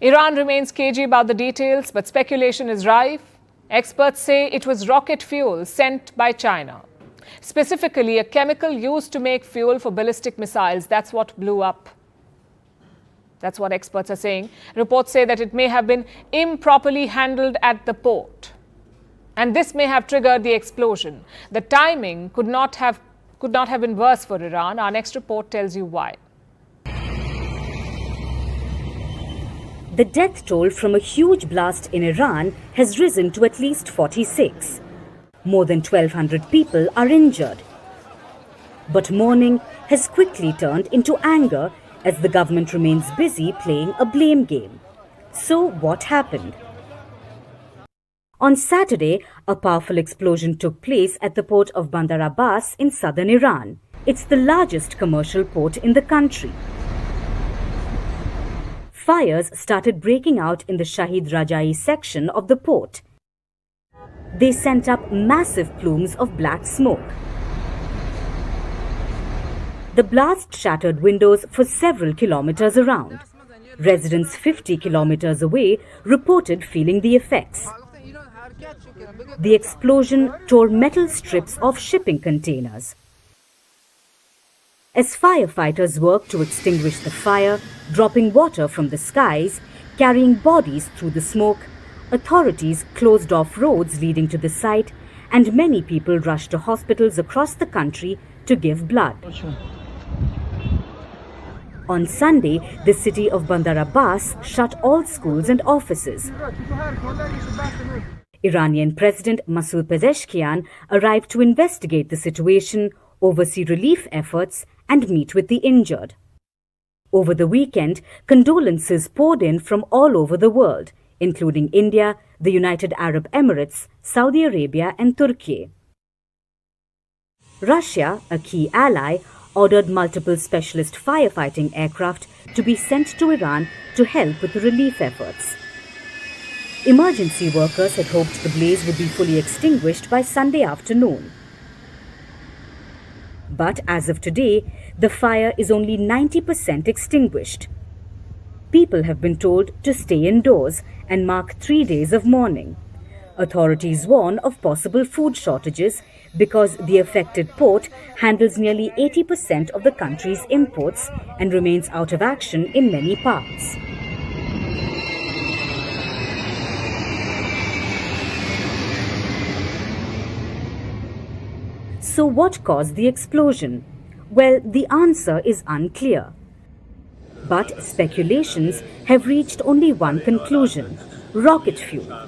Speaker 1: Iran remains cagey about the details, but speculation is rife. Experts say it was rocket fuel sent by China. Specifically, a chemical used to make fuel for ballistic missiles. That's what blew up. That's what experts are saying. Reports say that it may have been improperly handled at the port, and this may have triggered the explosion. The timing could not have been worse for Iran. Our next report tells you why.
Speaker 10: The death toll from a huge blast in Iran has risen to at least 46. More than 1,200 people are injured. But mourning has quickly turned into anger as the government remains busy playing a blame game. So what happened? On Saturday, a powerful explosion took place at the port of Bandar Abbas in southern Iran. It's the largest commercial port in the country. Fires started breaking out in the Shahid Rajai section of the port. They sent up massive plumes of black smoke. The blast shattered windows for several kilometers around. Residents 50 kilometers away reported feeling the effects. The explosion tore metal strips off shipping containers. As firefighters worked to extinguish the fire, dropping water from the skies, carrying bodies through the smoke, authorities closed off roads leading to the site, and many people rushed to hospitals across the country to give blood. On Sunday, the city of Bandar Abbas shut all schools and offices. Iranian President Masoud Pezeshkian arrived to investigate the situation, oversee relief efforts, and meet with the injured. Over the weekend, condolences poured in from all over the world, including India, the United Arab Emirates, Saudi Arabia, and Turkey. Russia, a key ally, ordered multiple specialist firefighting aircraft to be sent to Iran to help with the relief efforts. Emergency workers had hoped the blaze would be fully extinguished by Sunday afternoon. But as of today, the fire is only 90% extinguished. People have been told to stay indoors and mark 3 days of mourning. Authorities warn of possible food shortages because the affected port handles nearly 80% of the country's imports and remains out of action in many parts. So what caused the explosion? Well, the answer is unclear. But speculations have reached only one conclusion: rocket fuel.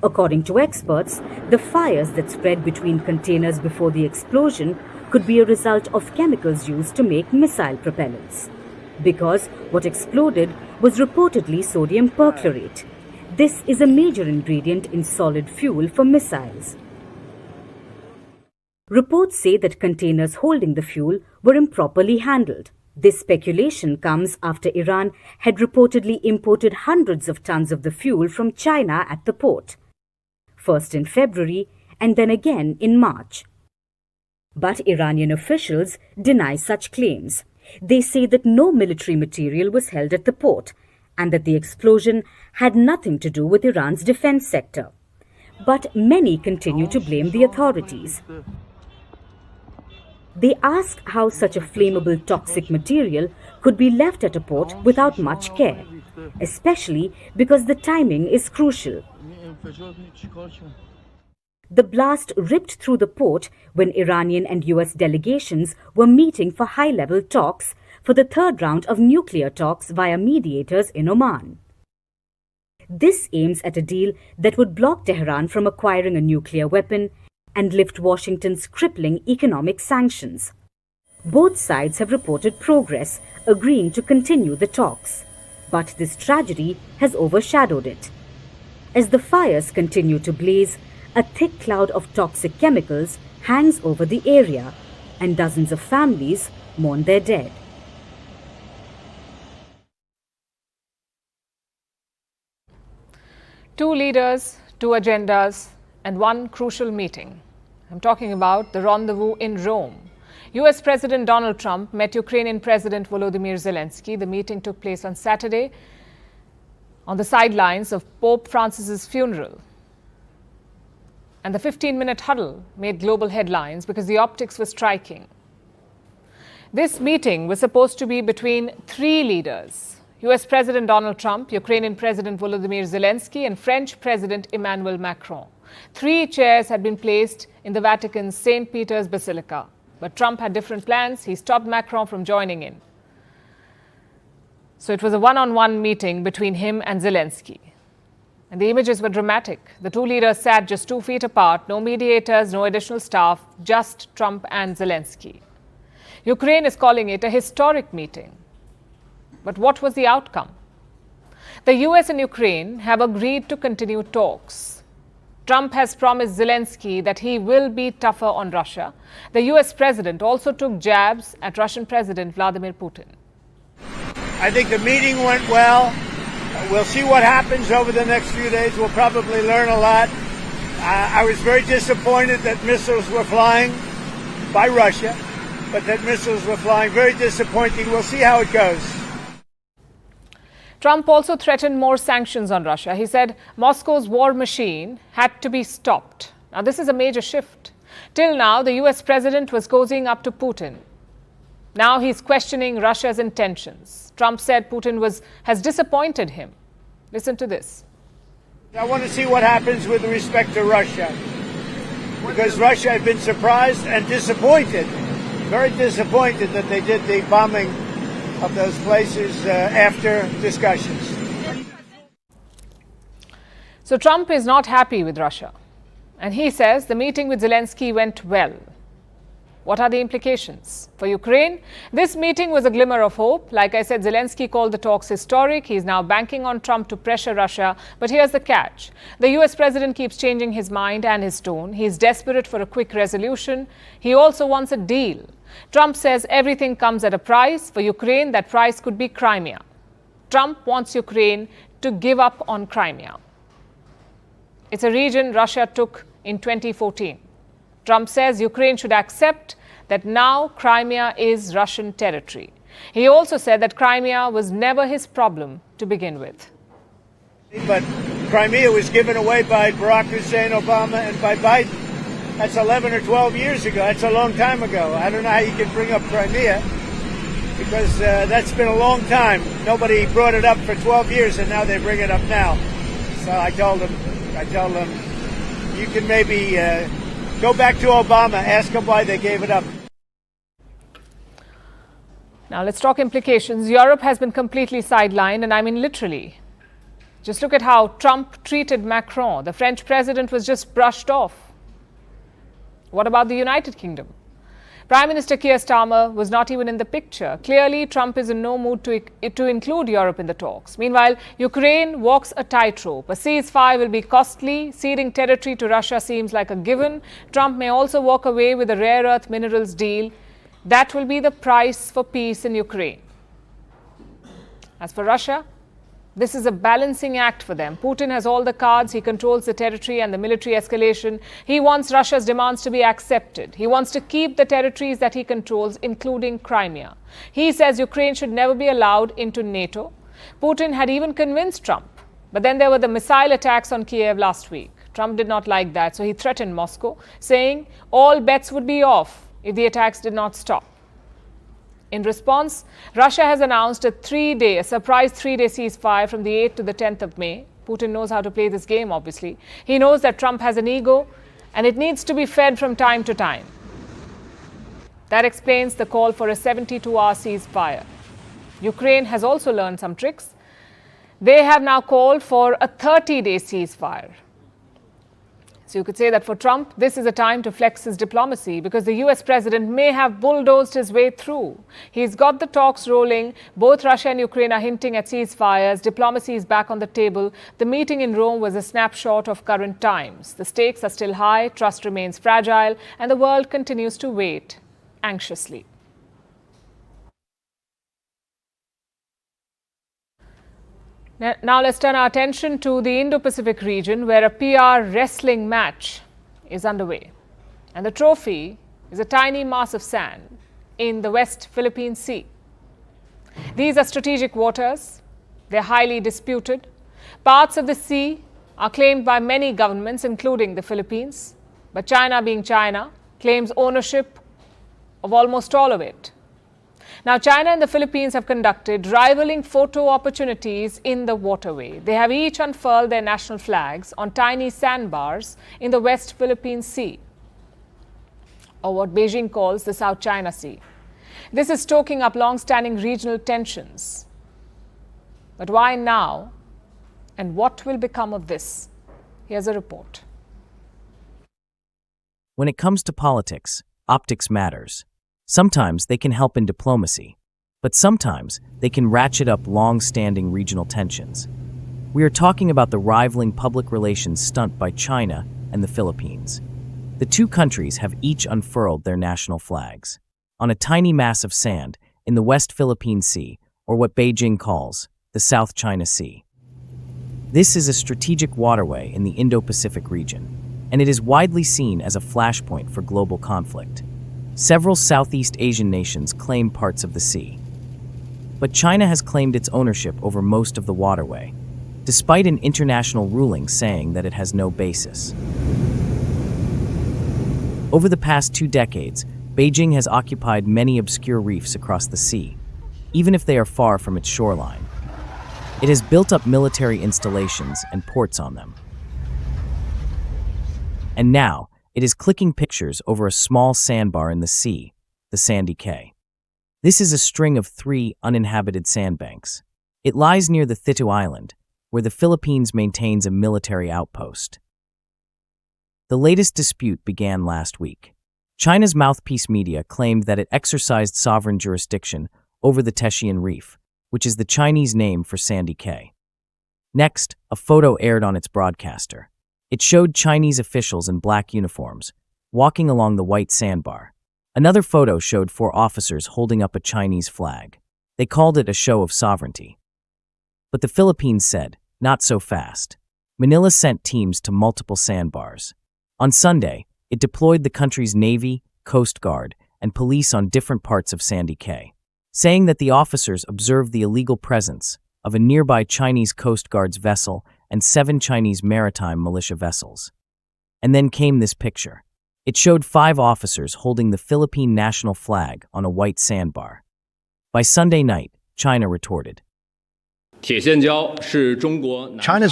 Speaker 10: According to experts, the fires that spread between containers before the explosion could be a result of chemicals used to make missile propellants. Because what exploded was reportedly sodium perchlorate. This is a major ingredient in solid fuel for missiles. Reports say that containers holding the fuel were improperly handled. This speculation comes after Iran had reportedly imported hundreds of tons of the fuel from China at the port, first in February and then again in March. But Iranian officials deny such claims. They say that no military material was held at the port and that the explosion had nothing to do with Iran's defense sector. But many continue to blame the authorities. They ask how such a flammable toxic material could be left at a port without much care, especially because the timing is crucial. The blast ripped through the port when Iranian and US delegations were meeting for high-level talks for the third round of nuclear talks via mediators in Oman. This aims at a deal that would block Tehran from acquiring a nuclear weapon and lift Washington's crippling economic sanctions. Both sides have reported progress, agreeing to continue the talks. But this tragedy has overshadowed it. As the fires continue to blaze, a thick cloud of toxic chemicals hangs over the area, and dozens of families mourn their dead.
Speaker 1: Two leaders, two agendas, and one crucial meeting. I'm talking about the rendezvous in Rome. US President Donald Trump met Ukrainian President Volodymyr Zelensky. The meeting took place on Saturday on the sidelines of Pope Francis's funeral. And the 15-minute huddle made global headlines because the optics were striking. This meeting was supposed to be between three leaders: US President Donald Trump, Ukrainian President Volodymyr Zelensky, and French President Emmanuel Macron. 3 chairs had been placed in the Vatican's St. Peter's Basilica. But Trump had different plans. He stopped Macron from joining in. So it was a one-on-one meeting between him and Zelensky. And the images were dramatic. The two leaders sat just 2 feet apart, no mediators, no additional staff, just Trump and Zelensky. Ukraine is calling it a historic meeting. But what was the outcome? The US and Ukraine have agreed to continue talks. Trump has promised Zelensky that he will be tougher on Russia. The US president also took jabs at Russian President Vladimir Putin.
Speaker 6: I think the meeting went well. We'll see what happens over the next few days. We'll probably learn a lot. I was very disappointed that missiles were flying by Russia, but that missiles were flying. Very disappointing. We'll see how it goes.
Speaker 1: Trump also threatened more sanctions on Russia. He said Moscow's war machine had to be stopped. Now, this is a major shift. Till now, the US president was cozying up to Putin. Now he's questioning Russia's intentions. Trump said Putin has disappointed him. Listen to this.
Speaker 6: I want to see what happens with respect to Russia, because Russia had been surprised and disappointed, very disappointed that they did the bombing of those places after discussions.
Speaker 1: So Trump is not happy with Russia. And he says the meeting with Zelensky went well. What are the implications? For Ukraine, this meeting was a glimmer of hope. Like I said, Zelensky called the talks historic. He's now banking on Trump to pressure Russia. But here's the catch. The US president keeps changing his mind and his tone. He's desperate for a quick resolution. He also wants a deal. Trump says everything comes at a price. For Ukraine, that price could be Crimea. Trump wants Ukraine to give up on Crimea. It's a region Russia took in 2014. Trump says Ukraine should accept that now Crimea is Russian territory. He also said that Crimea was never his problem to begin with.
Speaker 6: But Crimea was given away by Barack Hussein Obama and by Biden. That's 11 or 12 years ago. That's a long time ago. I don't know how you can bring up Crimea, because that's been a long time. Nobody brought it up for 12 years, and now they bring it up now. So I told them, you can maybe go back to Obama, ask him why they gave it up. Now
Speaker 1: let's talk implications. Europe has been completely sidelined, and I mean literally. Just look at how Trump treated Macron. The French president was just brushed off. What about the United Kingdom? Prime Minister Keir Starmer was not even in the picture. Clearly, Trump is in no mood to include Europe in the talks. Meanwhile, Ukraine walks a tightrope. A ceasefire will be costly. Ceding territory to Russia seems like a given. Trump may also walk away with a rare earth minerals deal. That will be the price for peace in Ukraine. As for Russia, this is a balancing act for them. Putin has all the cards. He controls the territory and the military escalation. He wants Russia's demands to be accepted. He wants to keep the territories that he controls, including Crimea. He says Ukraine should never be allowed into NATO. Putin had even convinced Trump. But then there were the missile attacks on Kiev last week. Trump did not like that, so he threatened Moscow, saying all bets would be off if the attacks did not stop. In response, Russia has announced a surprise three-day ceasefire from the 8th to the 10th of May. Putin knows how to play this game, obviously. He knows that Trump has an ego and it needs to be fed from time to time. That explains the call for a 72-hour ceasefire. Ukraine has also learned some tricks. They have now called for a 30-day ceasefire. So you could say that for Trump, this is a time to flex his diplomacy because the US president may have bulldozed his way through. He's got the talks rolling. Both Russia and Ukraine are hinting at ceasefires. Diplomacy is back on the table. The meeting in Rome was a snapshot of current times. The stakes are still high, trust remains fragile, and the world continues to wait anxiously. Now let's turn our attention to the Indo-Pacific region where a PR wrestling match is underway. And the trophy is a tiny mass of sand in the West Philippine Sea. These are strategic waters. They're highly disputed. Parts of the sea are claimed by many governments, including the Philippines. But China, being China, claims ownership of almost all of it. Now, China and the Philippines have conducted rivaling photo opportunities in the waterway. They have each unfurled their national flags on tiny sandbars in the West Philippine Sea, or what Beijing calls the South China Sea. This is stoking up long-standing regional tensions. But why now? And what will become of this? Here's a report.
Speaker 11: When it comes to politics, optics matters. Sometimes they can help in diplomacy, but sometimes they can ratchet up long-standing regional tensions. We are talking about the rivaling public relations stunt by China and the Philippines. The two countries have each unfurled their national flags on a tiny mass of sand in the West Philippine Sea, or what Beijing calls the South China Sea. This is a strategic waterway in the Indo-Pacific region, and it is widely seen as a flashpoint for global conflict. Several Southeast Asian nations claim parts of the sea. But China has claimed its ownership over most of the waterway, despite an international ruling saying that it has no basis. Over the past 2 decades, Beijing has occupied many obscure reefs across the sea, even if they are far from its shoreline. It has built up military installations and ports on them. And now, it is clicking pictures over a small sandbar in the sea, the Sandy Cay. This is a string of 3 uninhabited sandbanks. It lies near the Thitu Island, where the Philippines maintains a military outpost. The latest dispute began last week. China's mouthpiece media claimed that it exercised sovereign jurisdiction over the Tetian Reef, which is the Chinese name for Sandy Cay. Next, a photo aired on its broadcaster. It showed Chinese officials in black uniforms, walking along the white sandbar. Another photo showed 4 officers holding up a Chinese flag. They called it a show of sovereignty. But the Philippines said, not so fast. Manila sent teams to multiple sandbars. On Sunday, it deployed the country's Navy, Coast Guard, and police on different parts of Sandy Cay, saying that the officers observed the illegal presence of a nearby Chinese Coast Guard's vessel and 7 Chinese maritime militia vessels. And then came this picture. It showed 5 officers holding the Philippine national flag on a white sandbar. By Sunday night, China retorted.
Speaker 9: China's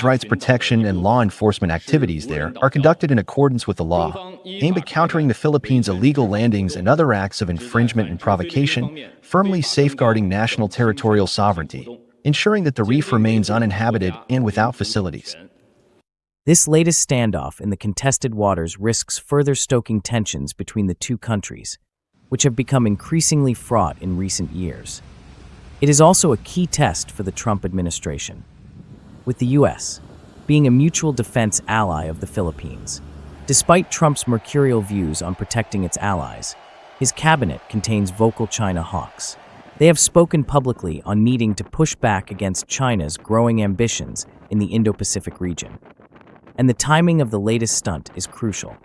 Speaker 9: rights protection and law enforcement activities there are conducted in accordance with the law, aimed at countering the Philippines' illegal landings and other acts of infringement and provocation, firmly safeguarding national territorial sovereignty. ensuring that the reef remains uninhabited and without facilities.
Speaker 11: This latest standoff in the contested waters risks further stoking tensions between the two countries, which have become increasingly fraught in recent years. It is also a key test for the Trump administration, with the U.S. being a mutual defense ally of the Philippines. Despite Trump's mercurial views on protecting its allies, his cabinet contains vocal China hawks. They have spoken publicly on needing to push back against China's growing ambitions in the Indo-Pacific region. And the timing of the latest stunt is crucial.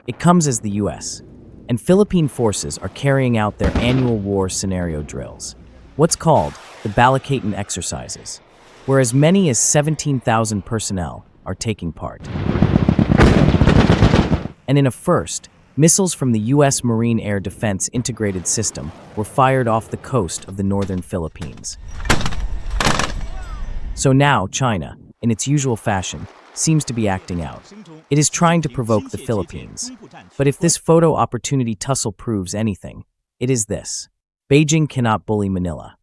Speaker 11: It comes as the U.S. and Philippine forces are carrying out their annual war scenario drills, what's called the Blackout exercises, where as many as 17,000 personnel are taking part. And in a first, missiles from the U.S. Marine Air Defense Integrated System were fired off the coast of the northern Philippines. So now China, in its usual fashion, seems to be acting out. It is trying to provoke the Philippines. But if this photo opportunity tussle proves anything, it is this: Beijing cannot bully Manila.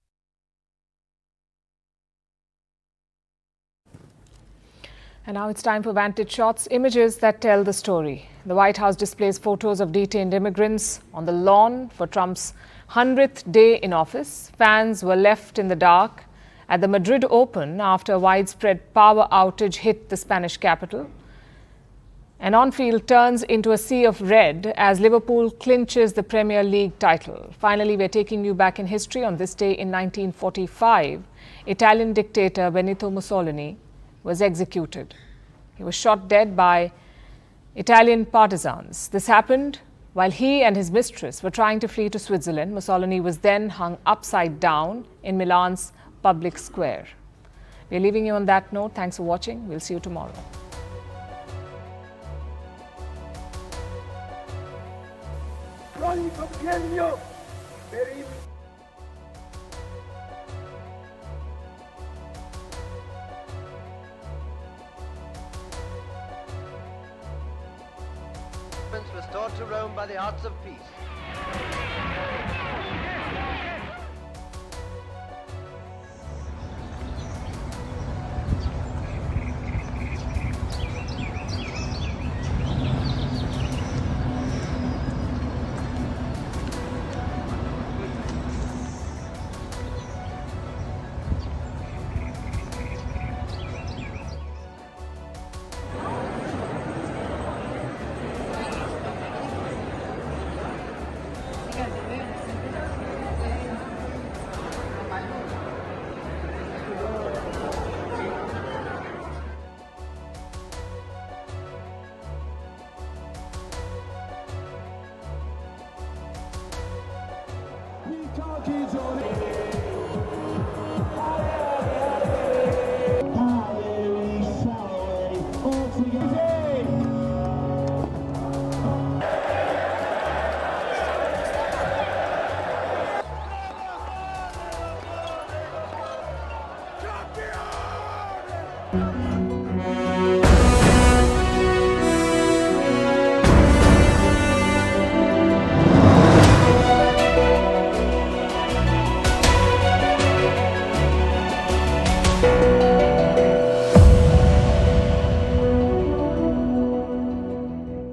Speaker 1: And now it's time for Vantage Shots, images that tell the story. The White House displays photos of detained immigrants on the lawn for Trump's 100th day in office. Fans were left in the dark at the Madrid Open after a widespread power outage hit the Spanish capital. And on-field turns into a sea of red as Liverpool clinches the Premier League title. Finally, we're taking you back in history. On this day in 1945, Italian dictator Benito Mussolini was executed. He was shot dead by Italian partisans. This happened while he and his mistress were trying to flee to Switzerland. Mussolini was then hung upside down in Milan's public square. We're leaving you on that note. Thanks for watching. We'll see you tomorrow.
Speaker 12: Restored to Rome by the arts of peace.
Speaker 13: Champion!